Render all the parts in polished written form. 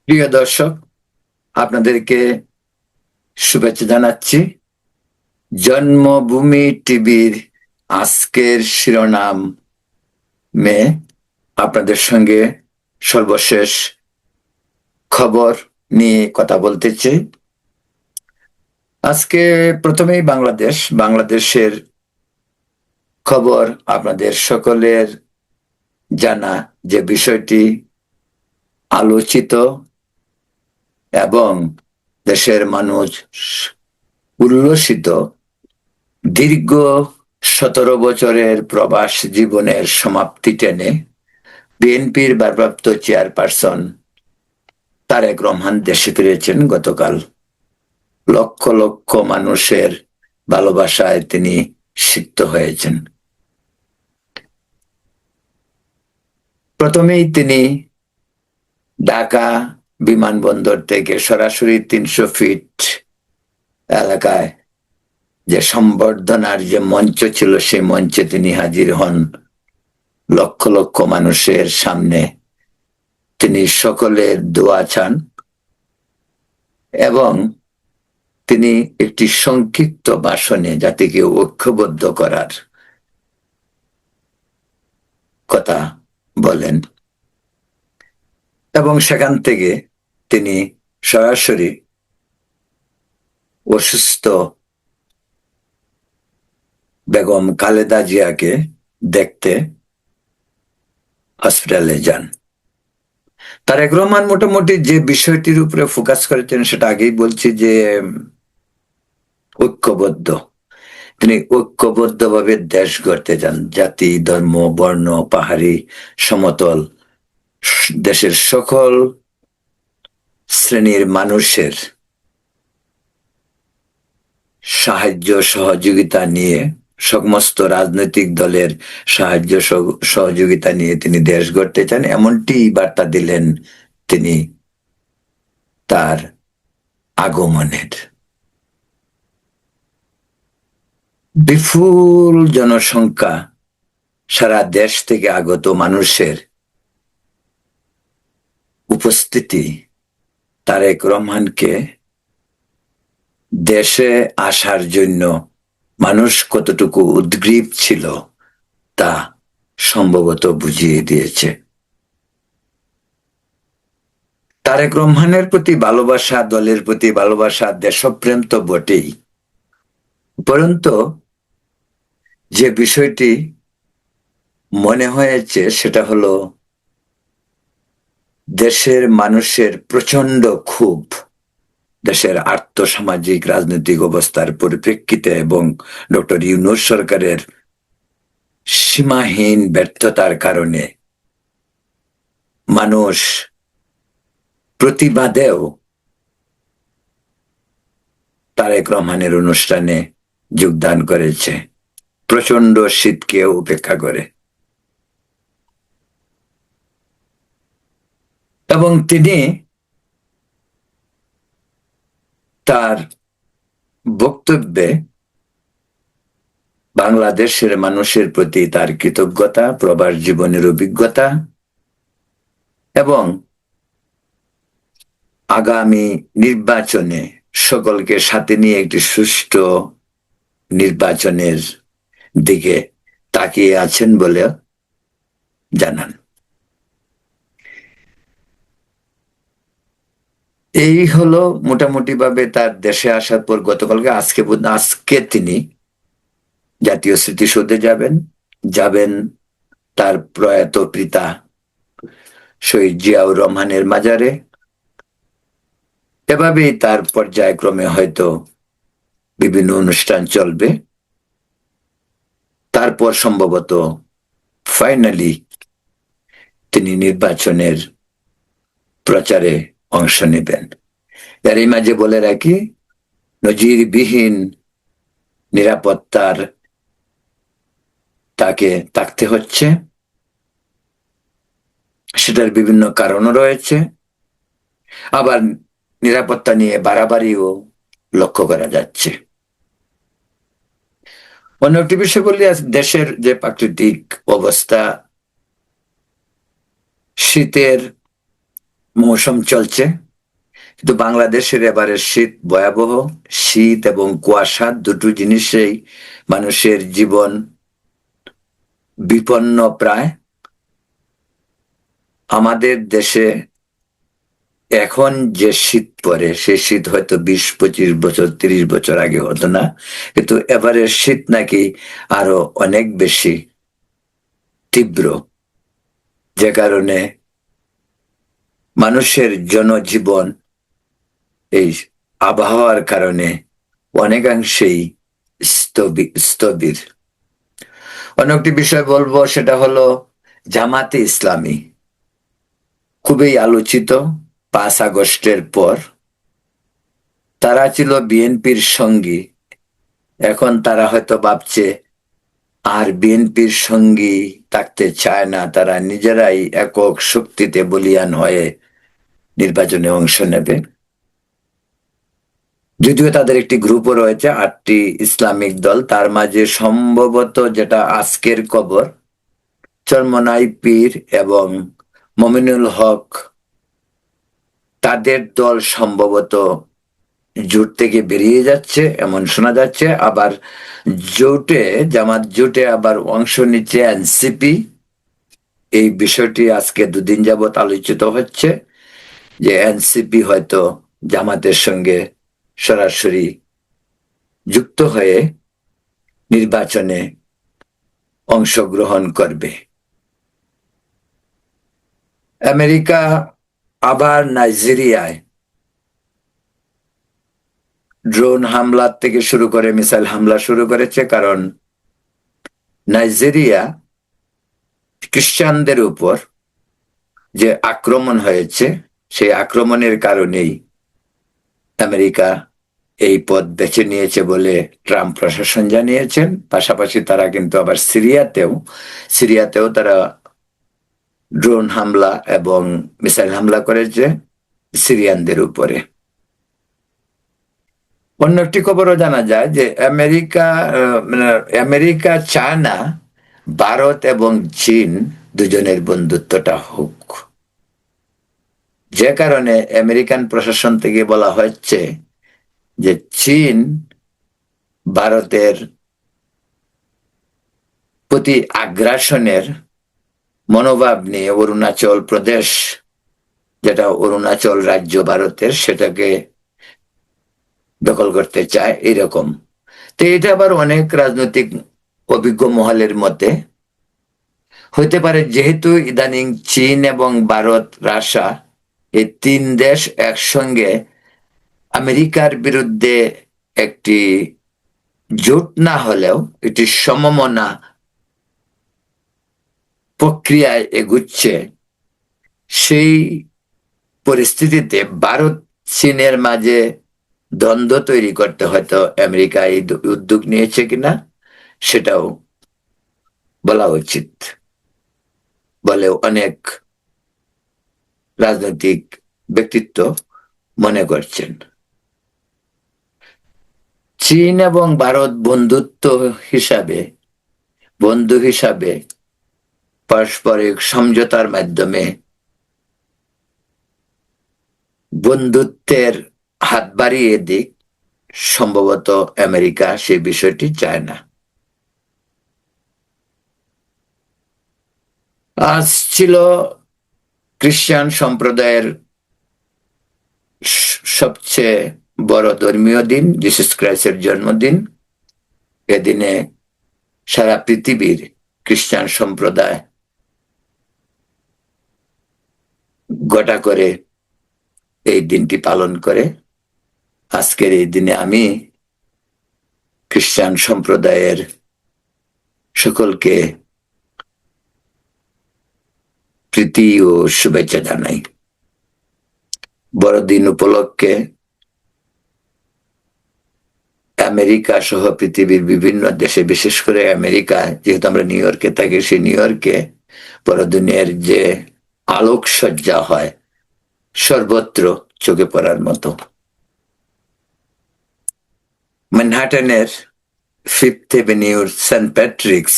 প্রিয় দর্শক, আপনাদেরকে শুভেচ্ছা জানাচ্ছি। জন্মভূমি টিভির আজকের শিরোনাম আপনাদের সঙ্গে সর্বশেষ খবর নিয়ে কথা বলতে চাই। আজকে প্রথমেই বাংলাদেশের খবর। আপনাদের সকলের জানা যে বিষয়টি আলোচিত এবং দেশের মানুষ উল্লসিত, দীর্ঘ 17 বছরের প্রবাস জীবনের সমাপ্তি টেনে বিএনপির ভারপ্রাপ্ত চেয়ারপারসন তারেক রহমান দেশে ফিরেছেন গতকাল। লক্ষ লক্ষ মানুষের ভালোবাসায় তিনি সিক্ত হয়েছেন। প্রথমেই তিনি ঢাকা বিমানবন্দর থেকে সরাসরি 300 ফিট এলাকায় যে সম্বর্ধনার যে মঞ্চ ছিল, সেই মঞ্চে তিনি হাজির হন। লক্ষ লক্ষ মানুষের সামনে তিনি সকলের দোয়া চান এবং তিনি একটি সংক্ষিপ্ত ভাষণে জাতিকে ঐক্যবদ্ধ করার কথা বলেন এবং সেখান থেকে তিনি সরাসরি অসুস্থ বেগম খালেদা জিয়াকে দেখতে হসপিটালে যান। তারেক রহমান মোটামুটি যে বিষয়টির উপরে ফোকাস করেছেন সেটা আগেই বলছি যে ঐক্যবদ্ধ। তিনি ঐক্যবদ্ধভাবে দেশ গড়তে চান। জাতি, ধর্ম, বর্ণ, পাহাড়ি, সমতল দেশের সকল শ্রেণীর মানুষের সাহায্য সহযোগিতা নিয়ে, সমস্ত রাজনৈতিক দলের সাহায্য সহযোগিতা নিয়ে তিনি দেশ গড়তে চান, এমনটি বার্তা দিলেন তিনি তার আগমনের। বিপুল জনসংখ্যা, সারা দেশ থেকে আগত মানুষের উপস্থিতি তারেক রহমানকে দেশে আসার জন্য মানুষ কতটুকু উদ্গ্রীব ছিল তা সম্ভবত বুঝিয়ে দিয়েছে। তারেক রহমানের প্রতি ভালোবাসা, দলের প্রতি ভালোবাসা, দেশপ্রেম তো বটেই, উপরন্তু যে বিষয়টি মনে হয়েছে সেটা হলো দেশের মানুষের প্রচন্ড ক্ষোভ দেশের আর্থসামাজিক রাজনৈতিক অবস্থার পরিপ্রেক্ষিতে এবং ডক্টর ইউনূস সরকারের সীমাহীন ব্যর্থতার কারণে মানুষ প্রতিবাদেও তারেক রহমানের অনুষ্ঠানে যোগদান করেছে, প্রচন্ড শীতকে উপেক্ষা করে। এবং তিনি তার বক্তব্যে বাংলাদেশের মানুষের প্রতি তার কৃতজ্ঞতা, প্রবাস জীবনের অভিজ্ঞতা এবং আগামী নির্বাচনে সকলকে সাথে নিয়ে একটি সুষ্ঠু নির্বাচনের দিকে তাকিয়ে আছেন বলে জানান। এই হলো মোটামুটি ভাবে তার দেশে আসার পর গতকালকে। আজকে তিনি জাতীয় স্মৃতিসৌধে যাবেন তার প্রয়াত পিতা শহীদ জিয়াউর রহমানের মাজারে। এভাবেই তার পর্যায়ক্রমে হয়তো বিভিন্ন অনুষ্ঠান চলবে। তারপর সম্ভবত ফাইনালি তিনি নির্বাচনের প্রচারে অংশ নেবেন। এরই মাঝে বলে রাখি, নজিরবিহীন নিরাপত্তার তাকে থাকতে হচ্ছে। সেটার বিভিন্ন কারণও রয়েছে, আবার নিরাপত্তা নিয়ে বাড়াবাড়িও লক্ষ্য করা যাচ্ছে। অন্য একটি বিষয় বললে, দেশের যে প্রাকৃতিক অবস্থা, শীতের মৌসুম চলছে, কিন্তু বাংলাদেশের এবারের শীত ভয়াবহ। শীত এবং কুয়াশা দুটো জিনিসেই মানুষের জীবন বিপন্ন প্রায়। আমাদের দেশে এখন যে শীত পড়ে সেই শীত হয়তো 20-25 বছর 30 বছর আগে হতো না, কিন্তু এবারের শীত নাকি আরো অনেক বেশি তীব্র, যে কারণে মানুষের জনজীবন এই আবহাওয়ার কারণে অনেকাংশেই স্থবির। অন্য একটি বিষয় বলবো, সেটা হলো জামাতে ইসলামী, খুবই আলোচিত 5 আগস্টের পর। তারা ছিল বিএনপির সঙ্গী, এখন তারা হয়তো ভাবছে আর বিএনপির সঙ্গী থাকতে চায় না, তারা নিজেরাই একক শক্তিতে বলীয়ান হয়ে নির্বাচনে অংশ নেবে। যদিও তাদের একটি গ্রুপও রয়েছে, 8টি ইসলামিক দল, তার মাঝে সম্ভবত, যেটা আজকের খবর, চরমনাই পীর এবং মমিনুল হক, তাদের দল সম্ভবত জোট থেকে বেরিয়ে যাচ্ছে এমন শোনা যাচ্ছে। আবার জামাত জোটে আবার অংশ নিচ্ছে এনসিপি। এই বিষয়টি আজকে 2 দিন যাবৎ আলোচিত হচ্ছে যে এনসিপি হয়তো জামাতের সঙ্গে সরাসরি যুক্ত হয়ে নির্বাচনে অংশগ্রহণ করবে। আমেরিকা আবার নাইজেরিয়ায় ড্রোন হামলা থেকে শুরু করে মিসাইল হামলা শুরু করেছে, কারণ নাইজেরিয়া খ্রিস্টানদের উপর যে আক্রমণ হয়েছে, সেই আক্রমণের কারণেই আমেরিকা এই পথ বেছে নিয়েছে বলে ট্রাম্প প্রশাসন জানিয়েছেন। পাশাপাশি তারা কিন্তু আবার সিরিয়াতেও তারা ড্রোন হামলা এবং মিসাইল হামলা করেছে সিরিয়ানদের উপরে। অন্য একটি খবরও জানা যায় যে আমেরিকা চায় না ভারত এবং চীন দুজনের বন্ধুত্বটা হোক, যে কারণে আমেরিকান প্রশাসন থেকে বলা হচ্ছে যে চীন ভারতের প্রতি আগ্রাসনের মনোভাব নিয়ে অরুণাচল প্রদেশ, যেটা অরুণাচল রাজ্য ভারতের, সেটাকে দখল করতে চায় এরকম। তো এটা আবার অনেক রাজনৈতিক অভিজ্ঞ মহলের মতে হইতে পারে, যেহেতু ইদানিং চীন এবং ভারত রাশিয়া এই 3 দেশ একসঙ্গে আমেরিকার বিরুদ্ধে একটি জোট না হলেও একটি সমমনা প্রক্রিয়ায় এগুচ্ছে। সেই পরিস্থিতিতে ভারত চীনের মাঝে দ্বন্দ্ব তৈরি করতে হয়তো আমেরিকা এই উদ্যোগ নিয়েছে কিনা সেটাও বলা উচিত বলে অনেক রাজনৈতিক ব্যক্তিত্ব মনে করছেন। চীন এবং ভারত বন্ধু হিসাবে পারস্পরিক সমঝোতার মাধ্যমে বন্ধুত্বের হাত বাড়িয়ে দিক, সম্ভবত আমেরিকা সেই বিষয়টি চায় না। আজ ছিল খ্রিস্টান সম্প্রদায়ের সবচেয়ে বড় ধর্মীয় দিন, জিসাস ক্রাইস্টের জন্মদিন। এদিনে সারা পৃথিবীর খ্রিস্টান সম্প্রদায় গোটা করে এই দিনটি পালন করে। আজকের এই দিনে আমি খ্রিস্টান সম্প্রদায়ের সকলকে প্রীতি ও শুভেচ্ছা জানাই। বড়দিন উপলক্ষে আমেরিকা সহ পৃথিবীর বিভিন্ন দেশে, বিশেষ করে আমেরিকায়, যেহেতু আমরা নিউ ইয়র্কে থাকি, সেই নিউ ইয়র্কে বড়দিনের যে আলোকসজ্জা হয় সর্বত্র চোখে পড়ার মতো। ম্যানহাটনের 5th এভিনিউর সেন্ট প্যাট্রিক্স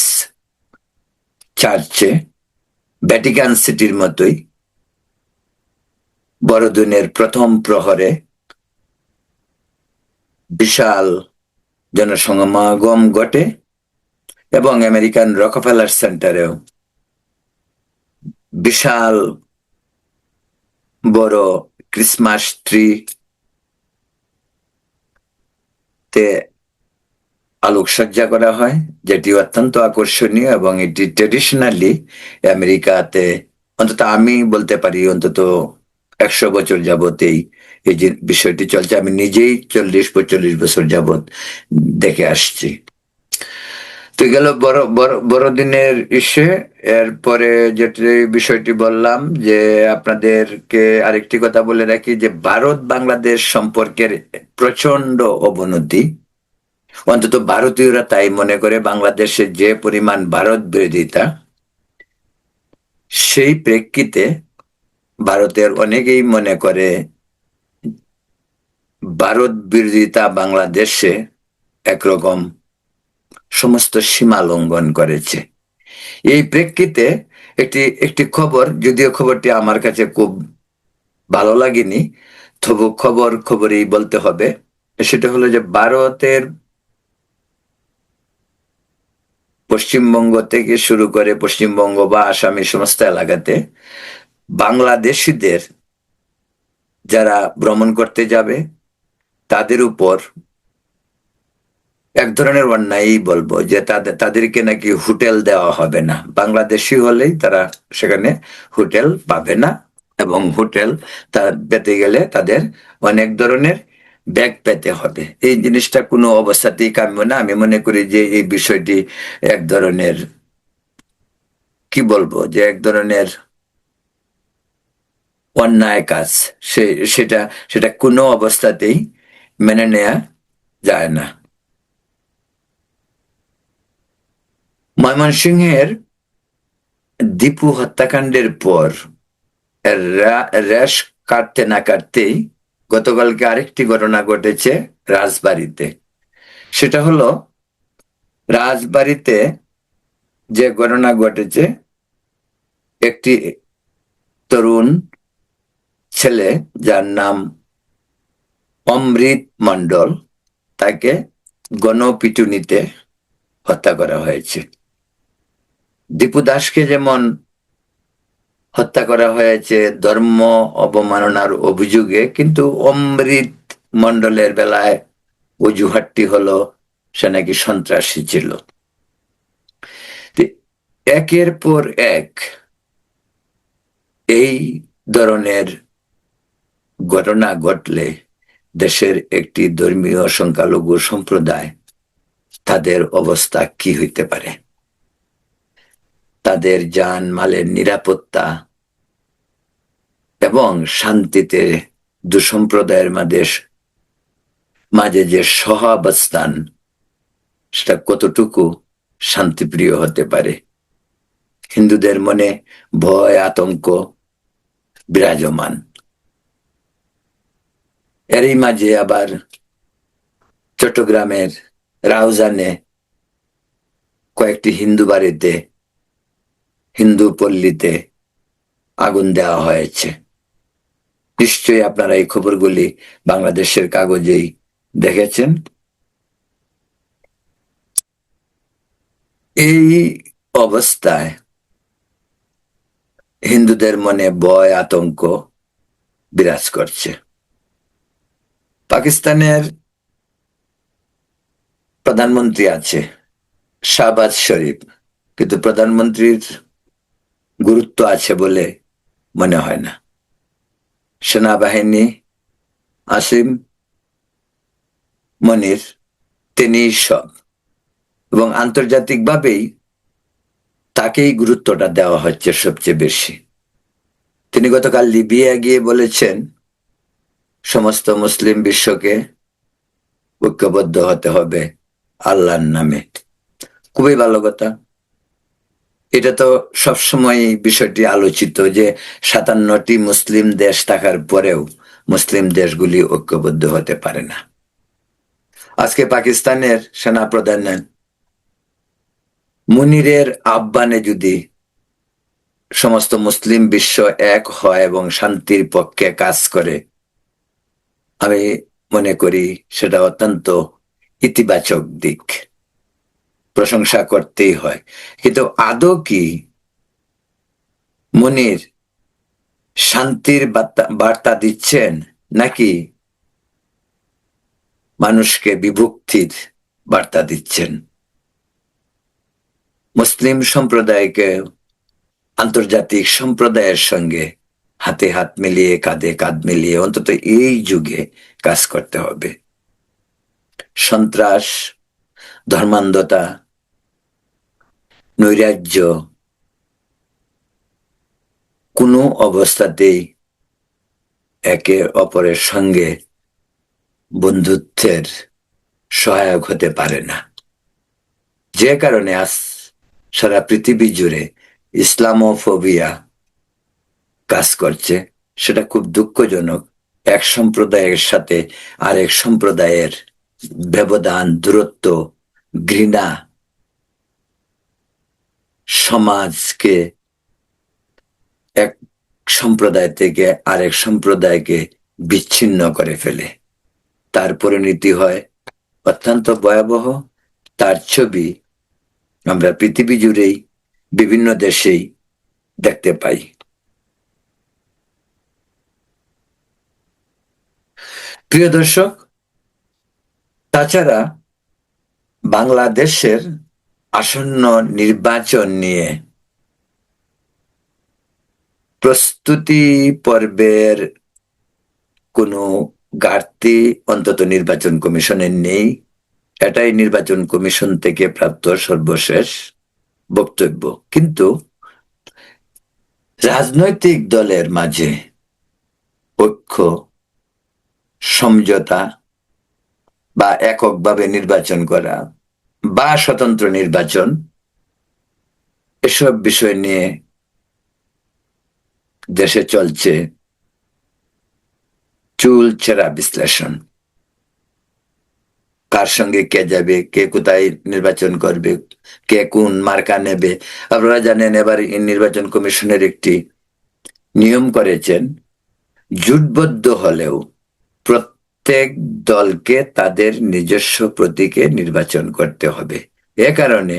চার্চে ভ্যাটিকান সিটির মতোই বড়দিনের প্রথম প্রহরে বিশাল জনসমাগম ঘটে এবং আমেরিকান রকফেলার সেন্টারেও বিশাল বড় ক্রিসমাস ট্রি তে আলোকসজ্জা করা হয়, যেটি অত্যন্ত আকর্ষণীয় এবং এটি ট্রেডিশনালি আমেরিকাতে, অন্তত আমি বলতে পারি অন্তত 100 বছর যাবতেই এই যে বিষয়টি চলছে। আমি নিজেই 40-45 বছর যাবত দেখে আসছি। তো গেল বড়দিনের ইসে। এরপরে যেটি বিষয়টি বললাম, যে আপনাদেরকে আরেকটি কথা বলে রাখি, যে ভারত বাংলাদেশ সম্পর্কের প্রচন্ড অবনতি, অন্তত ভারতীয়রা তাই মনে করে। বাংলাদেশে যে পরিমাণ ভারত বিরোধিতা, সেই প্রেক্ষিতে ভারতের অনেকেই মনে করে ভারত বিরোধিতা বাংলাদেশে একরকম সমস্ত সীমা লঙ্ঘন করেছে। এই প্রেক্ষিতে একটি একটি খবর, যদিও খবরটি আমার কাছে খুব ভালো লাগেনি, তবু খবরই বলতে হবে। সেটা হলো যে ভারতের পশ্চিমবঙ্গ থেকে শুরু করে পশ্চিমবঙ্গ বা আসামের সমস্ত এলাকাতে বাংলাদেশিদের যারা ভ্রমণ করতে যাবে তাদের উপর এক ধরনের অন্যায়ই বলবো, যে তাদেরকে নাকি হোটেল দেওয়া হবে না। বাংলাদেশি হলেই তারা সেখানে হোটেল পাবে না, এবং হোটেল পেতে গেলে তাদের অনেক ধরনের ব্যাগ পেতে হবে। এই জিনিসটা কোনো অবস্থাতেই কাম্য না। আমি মনে করি যে এই বিষয়টি এক ধরনের, কি বলবো, যে এক ধরনের অন্যায় কাজ। সেটা সেটা কোনো অবস্থাতেই মেনে নেওয়া যায় না। ময়মনসিংহের দীপু হত্যাকাণ্ডের পর রেশ কাটতে না কাটতেই গতকালকে আরেকটি ঘটনা ঘটেছে রাজবাড়িতে। সেটা হলো, রাজবাড়িতে যে ঘটনা ঘটেছে, একটি তরুণ ছেলে যার নাম অমৃত মণ্ডল, তাকে গণপিটুনিতে হত্যা করা হয়েছে। দীপু দাসকে যেমন হত্যা করা হয়েছে ধর্ম অবমাননার অভিযোগে, কিন্তু অমৃত মণ্ডলের বেলায় অজুহাতটি হলো সে নাকি সন্ত্রাসী ছিল। একের পর এক এই ধরনের ঘটনা ঘটলে দেশের একটি ধর্মীয় সংখ্যালঘু সম্প্রদায়, তাদের অবস্থা কি হইতে পারে? তাদের জান মালের নিরাপত্তা এবং শান্তিতে দুসম্প্রদায়ের মাঝে যে সহাবস্থান, সেটা কতটুকু শান্তিপ্রিয় হতে পারে? হিন্দুদের মনে ভয় আতঙ্ক বিরাজমান। এরই মাঝে আবার চট্টগ্রামের রাউজানে কয়েকটি হিন্দু বাড়িতে, হিন্দু পল্লীতে আগুন দেওয়া হয়েছে। নিশ্চয়ই আপনারা এই খবরগুলি বাংলাদেশের কাগজেই দেখেছেন। এই অবস্থায় হিন্দুদের মনে ভয় আতঙ্ক বিরাজ করছে। পাকিস্তানের প্রধানমন্ত্রী আছে শাহবাজ শরীফ, কিন্তু প্রধানমন্ত্রীর গুরুত্ব আছে বলে মনে হয় না। সেনাবাহিনী আসিম মনির, তিনি সব, এবং আন্তর্জাতিকভাবেই তাকেই গুরুত্বটা দেওয়া হচ্ছে সবচেয়ে বেশি। তিনি গতকাল লিবিয়া গিয়ে বলেছেন সমস্ত মুসলিম বিশ্বকে ঐক্যবদ্ধ হতে হবে আল্লাহর নামে। খুবই ভালো কথা। এটা তো সবসময় বিষয়টি আলোচিত, যে 57টি মুসলিম দেশ থাকার পরেও মুসলিম দেশগুলি ঐক্যবদ্ধ হতে পারে না। আজকে পাকিস্তানের সেনাপ্রধান মুনিরের আহ্বানে যদি সমস্ত মুসলিম বিশ্ব এক হয় এবং শান্তির পক্ষে কাজ করে, আমি মনে করি সেটা অত্যন্ত ইতিবাচক দিক, প্রশংসা করতেই হয়। কিন্তু আদৌ কি মুনির শান্তির বার্তা দিচ্ছেন, নাকি মানুষকে বিভক্তির বার্তা দিচ্ছেন? মুসলিম সম্প্রদায়কে আন্তর্জাতিক সম্প্রদায়ের সঙ্গে হাতে হাত মিলিয়ে, কাঁধে কাঁধ মিলিয়ে অন্তত এই যুগে কাজ করতে হবে। সন্ত্রাস, ধর্মান্ধতা, নৈরাজ্য কোনো অবস্থাতেই একে অপরের সঙ্গে বন্ধুত্বের সহায়ক হতে পারে না। যে কারণে আজ সারা পৃথিবী জুড়ে ইসলামোফোবিয়া কাজ করছে, সেটা খুব দুঃখজনক। এক সম্প্রদায়ের সাথে আরেক সম্প্রদায়ের ব্যবধান, দূরত্ব, ঘৃণা সমাজকে এক সম্প্রদায় থেকে আরেক সম্প্রদায়কে বিচ্ছিন্ন করে ফেলে। তার পরিণতি হয় অত্যন্ত ভয়াবহ। তার ছবি আমরা পৃথিবী জুড়েই বিভিন্ন দেশেই দেখতে পাই। প্রিয় দর্শক, তাছাড়া বাংলাদেশের আসন্ন নির্বাচন নিয়ে প্রস্তুতি পর্বের কোনো ঘাটতি অন্তত নির্বাচন কমিশনের নেই। এটাই নির্বাচন কমিশন থেকে প্রাপ্ত সর্বশেষ বক্তব্য। কিন্তু রাজনৈতিক দলের মাঝে ঐক্য, সমঝোতা বা এককভাবে নির্বাচন করা বা স্বতন্ত্র নির্বাচন, এসব বিষয় নিয়ে দেশে চলছে চুল ছেঁড়া বিশ্লেষণ। কার সঙ্গে কে যাবে, কে কোথায় নির্বাচন করবে, কে কোন মার্কা নেবে। আপনারা জানেন, এবার নির্বাচন কমিশনের একটি নিয়ম করেছেন, জোটবদ্ধ হলেও প্রত্যেক দলকে তাদের নিজস্ব প্রতীকে নির্বাচন করতে হবে। এ কারণে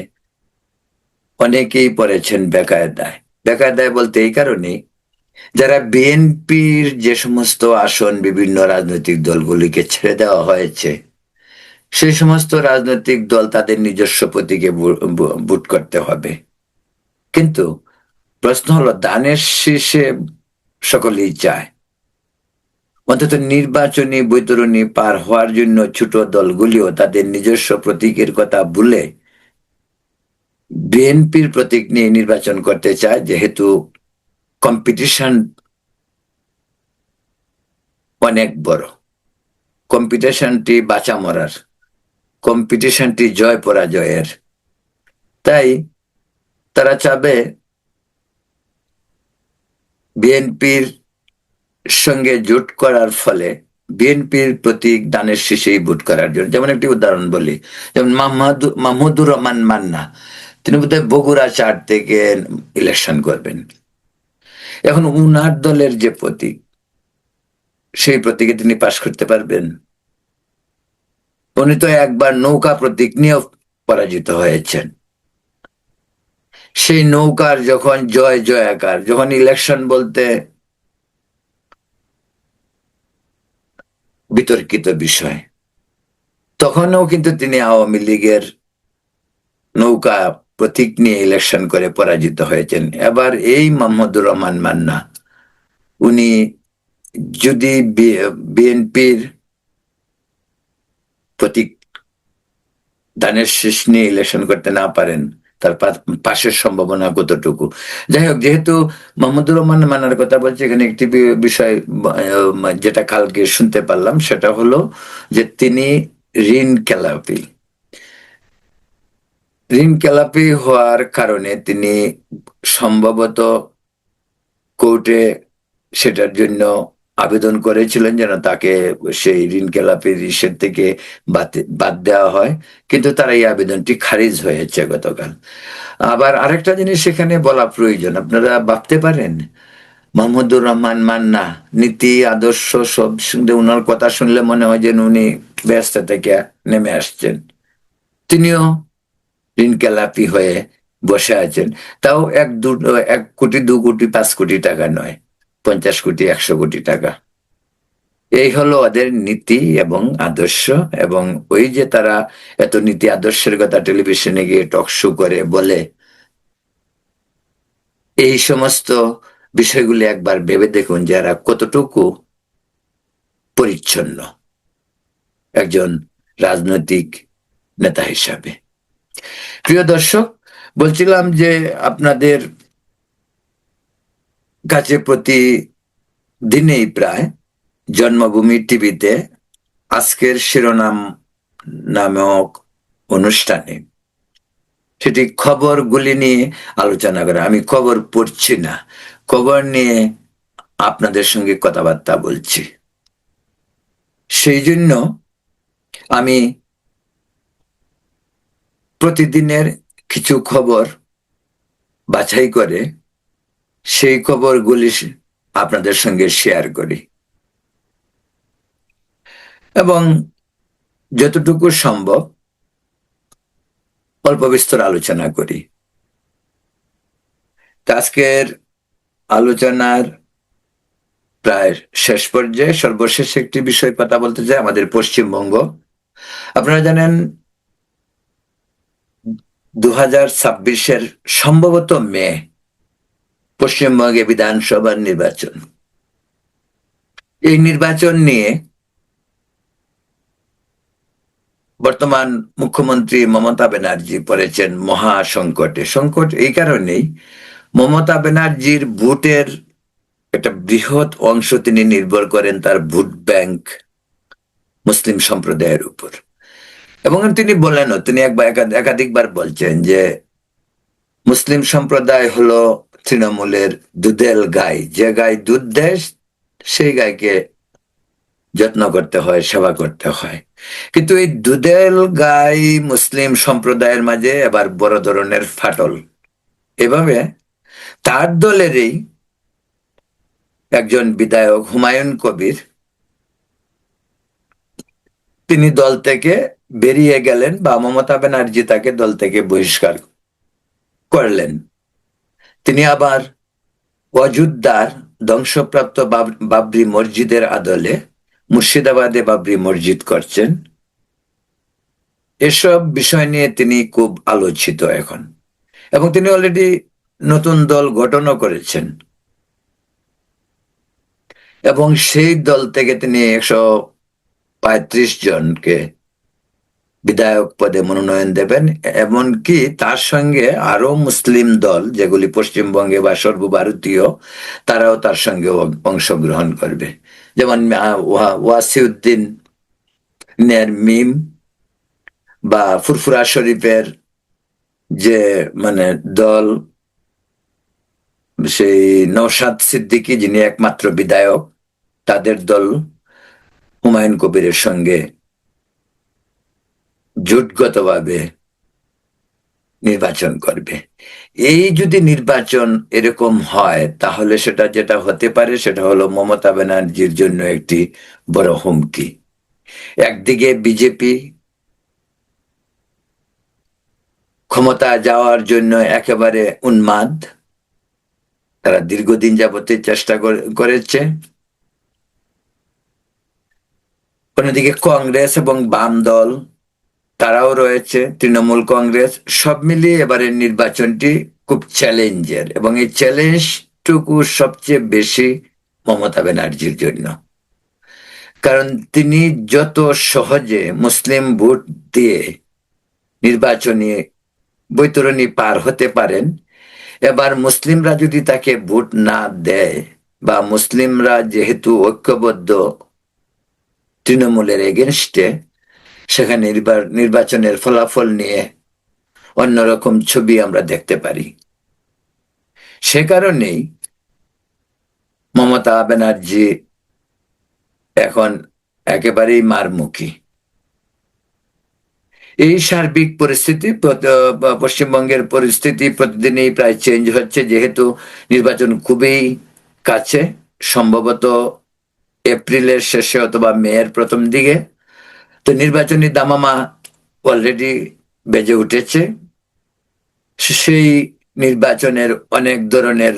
অনেকেই পড়েছেন বেকায়দায়। বেকায়দায় বলতে এই কারণেই, যারা বিএনপির যে সমস্ত আসন বিভিন্ন রাজনৈতিক দলগুলিকে ছেড়ে দেওয়া হয়েছে, সেই সমস্ত রাজনৈতিক দল তাদের নিজস্ব প্রতীকে ভোট করতে হবে। কিন্তু প্রশ্ন হলো, দানের শীর্ষে সকলেই চায়। অন্তত নির্বাচনী বৈতরণী পার হওয়ার জন্য ছোট দলগুলিও তাদের নিজস্ব প্রতীকের কথা ভুলে বিএনপির প্রতীক নিয়ে নির্বাচন করতে চায়, যেহেতু কম্পিটিশন অনেক বড়। কম্পিটিশনটি বাঁচা মরার, কম্পিটিশনটি জয় পরাজয়ের। তাই তারা চাবে বিএনপির সঙ্গে জোট করার ফলে বিএনপির প্রতীক দানের শীষেই ভোট করার জন্য। যেমন একটি উদাহরণ বলি, যেমন মাহমুদুর রহমান মান্না, তিনি বোধহয় বগুড়া 4 থেকে ইলেকশন করবেন। এখন উনার দলের যে প্রতীক, সেই প্রতীকে তিনি পাশ করতে পারবেন? উনি তো একবার নৌকা প্রতীক নিয়েও পরাজিত হয়েছেন। সেই নৌকার যখন জয় জয়াকার, যখন ইলেকশন বলতে বিতর্কিত বিষয়, তখনও কিন্তু তিনি আওয়ামী লীগের নৌকা প্রতীক নিয়ে ইলেকশন করে পরাজিত হয়েছেন। এবার এই মাহমুদুর রহমান মান্না, উনি যদি বিএনপির প্রতীক দানের শীষ নিয়ে ইলেকশন করতে না পারেন, তার পাশের সম্ভাবনা কতটুকু? যাই হোক, যেহেতু মোহাম্মদুর রহমান মান্নার কথা বলছে, এখানে একটি বিষয় যেটা কালকে শুনতে পারলাম, সেটা হলো যে তিনি ঋণ খেলাপি হওয়ার কারণে তিনি সম্ভবত কোর্টে সেটার জন্য আবেদন করেছিলেন যেন তাকে সেই ঋণ খেলাপের ইস্যুর থেকে বাদ দেওয়া হয়, কিন্তু তার এই আবেদনটি খারিজ হয়েছে গতকাল। আবার আরেকটা জিনিস সেখানে বলা প্রয়োজন, আপনারা ভাবতে পারেন মাহমুদুর রহমান মান্না নীতি আদর্শ সব শুনলে, উনার কথা শুনলে মনে হয় যেন উনি ব্যস্ত থেকে নেমে আসছেন। তিনিও ঋণ খেলাপি হয়ে বসে আছেন, তাও 1 কোটি 2 কোটি 5 কোটি টাকা নয়, 50 কোটি 100 কোটি টাকা। এই হলো ওদের নীতি এবং আদর্শ। এবং ওই যে তারা এত নীতি আদর্শের কথা টেলিভিশনে গিয়ে টক শো করে বলে, এই সমস্ত বিষয়গুলি একবার ভেবে দেখুন যারা কতটুকু পরিচ্ছন্ন একজন রাজনৈতিক নেতা হিসাবে। প্রিয় দর্শক, বলছিলাম যে আপনাদের কাছে প্রতি দিনেই প্রায় জন্মভূমি টিভিতে আজকের শিরোনাম নামক অনুষ্ঠানে সেটি খবরগুলি নিয়ে আলোচনা করে। আমি খবর পড়ছি না, খবর নিয়ে আপনাদের সঙ্গে কথাবার্তা বলছি। সেই জন্য আমি প্রতিদিনের কিছু খবর বাছাই করে সেই খবরগুলি আপনাদের সঙ্গে শেয়ার করি এবং যতটুকু সম্ভব অল্প বিস্তর আলোচনা করি। আজকের আলোচনার প্রায় শেষ পর্যায়ে সর্বশেষ একটি বিষয় কথা বলতে চাই, আমাদের পশ্চিমবঙ্গ। আপনারা জানেন 2026-এর সম্ভবত মে পশ্চিমবঙ্গে বিধানসভার নির্বাচন। এই নির্বাচন নিয়ে বর্তমান মুখ্যমন্ত্রী মমতা ব্যানার্জি পড়েছেন মহা সংকটে। সংকট এই কারণেই, মমতা ব্যানার্জির ভোটের একটা বৃহৎ অংশ তিনি নির্ভর করেন তার ভোট ব্যাংক মুসলিম সম্প্রদায়ের উপর। এবং তিনি বলেন, তিনি একাধিকবার বলছেন যে মুসলিম সম্প্রদায় হলো তৃণমূলের দুধেল গাই, যে গাই দুধ দেয় সেই গাইকে যত্ন করতে হয়, সেবা করতে হয়। কিন্তু এই দুধেল গাই মুসলিম সম্প্রদায়ের মাঝে এবার বড় ধরনের ফাটল। এভাবে তার দলেরই একজন বিধায়ক হুমায়ুন কবির, তিনি দল থেকে বেরিয়ে গেলেন বা মমতা ব্যানার্জি তাকে দল থেকে বহিষ্কার করলেন। তিনি আবার অযোধ্যার ধ্বংসপ্রাপ্ত বাবরি মসজিদের আদলে মুর্শিদাবাদে বাবরি মসজিদ করছেন। এসব বিষয় নিয়ে তিনি খুব আলোচিত এখন, এবং তিনি অলরেডি নতুন দল গঠনও করেছেন এবং সেই দল থেকে তিনি 135 জনকে বিধায়ক পদে মনোনয়ন দেবেন। এমনকি তার সঙ্গে আরো মুসলিম দল যেগুলি পশ্চিমবঙ্গে বা সর্বভারতীয়, তারাও তার সঙ্গে অংশগ্রহণ করবে। যেমন ওয়াসিউদ্দিন মিম বা ফুরফুরা শরীফের যে দল, সেই নওশাদ সিদ্দিকী যিনি একমাত্র বিধায়ক, তাদের দল হুমায়ুন কবিরের সঙ্গে জোটগতভাবে নির্বাচন করবে। এই যদি নির্বাচন এরকম হয়, তাহলে সেটা যেটা হতে পারে সেটা হলো মমতা ব্যানার্জির জন্য একটি বড় হুমকি। একদিকে বিজেপি ক্ষমতা যাওয়ার জন্য একেবারে উন্মাদ, তারা দীর্ঘদিন যাবতে চেষ্টা করেছে। অন্যদিকে কংগ্রেস এবং বাম দল তারাও রয়েছে, তৃণমূল কংগ্রেস, সব মিলিয়ে এবারের নির্বাচনটি খুব চ্যালেঞ্জের, এবং এই চ্যালেঞ্জটুকু সবচেয়ে বেশি মমতা ব্যানার্জির জন্য। কারণ তিনি যত সহজে মুসলিম ভোট দিয়ে নির্বাচনী বৈতরণী পার হতে পারেন, এবার মুসলিমরা যদি তাকে ভোট না দেয়, বা মুসলিমরা যেহেতু ঐক্যবদ্ধ তৃণমূলের এগেনস্টে, সেখানে নির্বাচনের ফলাফল নিয়ে অন্যরকম ছবি আমরা দেখতে পারি। সে কারণেই মমতা ব্যানার্জি এখন একেবারেই মারমুখী। এই সার্বিক পরিস্থিতি পশ্চিমবঙ্গের পরিস্থিতি প্রতিদিনই প্রায় চেঞ্জ হচ্ছে, যেহেতু নির্বাচন খুবই কাছে, সম্ভবত এপ্রিলের শেষে অথবা মেয়ের প্রথম দিকে। তো নির্বাচনী দামামা অলরেডি বেজে উঠেছে। সেই নির্বাচনের অনেক ধরনের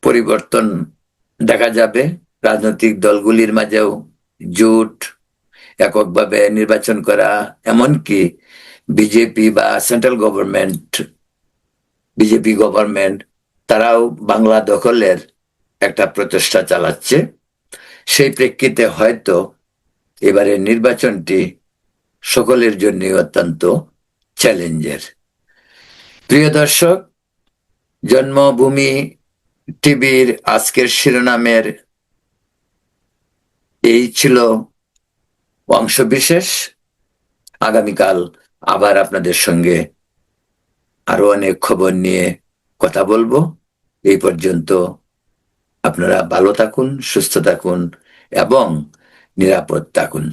পরিবর্তন দেখা যাবে রাজনৈতিক দলগুলির মাঝেও, জোট, এককভাবে নির্বাচন করা, এমনকি বিজেপি বা সেন্ট্রাল গভর্নমেন্ট, বিজেপি গভর্নমেন্ট, তারাও বাংলা দখলের একটা প্রচেষ্টা চালাচ্ছে। সেই প্রেক্ষিতে হয়তো এবারে নির্বাচনটি সকলের জন্য অত্যন্ত চ্যালেঞ্জের। প্রিয় দর্শক, জন্মভূমি টিভির আজকের শিরোনামের এই ছিল অংশবিশেষ। আগামীকাল আবার আপনাদের সঙ্গে আরো অনেক খবর নিয়ে কথা বলবো। এই পর্যন্ত আপনারা ভালো থাকুন, সুস্থ থাকুন এবং নিরাপদ থাকুন।